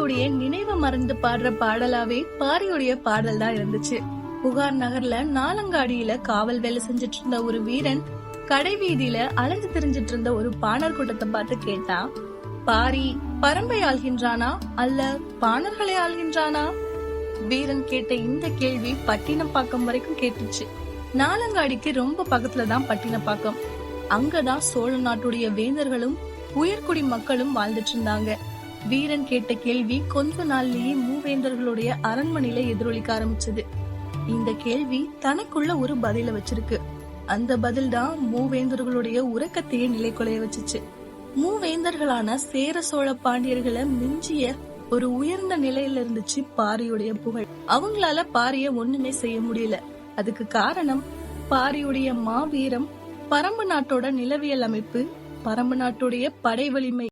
பாரியுடைய நினைவை மறந்து பாடுற பாடலாவே பாரியுடைய பாடல் தான் இருந்துச்சு. புகார் நகர்ல நாலங்காடியில காவல் வேலை செஞ்சிட்டு இருந்த ஒரு வீரன் கடை வீதியில அலைஞ்சு திரிஞ்சிட்டு இருந்த ஒரு பாணர் கூட்டத்தை பார்த்து கேட்டா, பாரி பரம்பை ஆள்கின்றானா அல்ல பாணர்களை ஆள்கின்றானா? வீரன் கேட்ட இந்த கேள்வி பட்டினப்பாக்கம் வரைக்கும் கேட்டுச்சு. நாலங்காடிக்கு ரொம்ப பக்கத்துலதான் பட்டினப்பாக்கம். அங்கதான் சோழ நாட்டுடைய வேந்தர்களும் உயர்குடி மக்களும் வாழ்ந்துட்டு இருந்தாங்க. வீரன் கேட்ட கேள்வி கொஞ்ச நாள்லயே மூவேந்தர்களுடைய அரண்மனையில எதிரொலிக்க ஆரம்பிச்சது. இந்த கேள்வி தனக்குள்ள ஒரு பதில வச்சிருக்கு. அந்த பதில் தான் மூவேந்தர்களுடைய உறக்கத்தையே நிலை கொலைய வச்சுச்சு. மூவேந்தர்களான சேர சோழ பாண்டியர்களை மிஞ்சிய ஒரு உயர்ந்த நிலையில இருந்துச்சு பாரியுடைய புகழ். அவங்களால பாரிய ஒண்ணுமே செய்ய முடியல. அதுக்கு காரணம் பாரியுடைய மாவீரம், பரம்பு நாட்டோட நிலவியல் அமைப்பு, பரம்பு நாட்டுடைய படை வலிமை.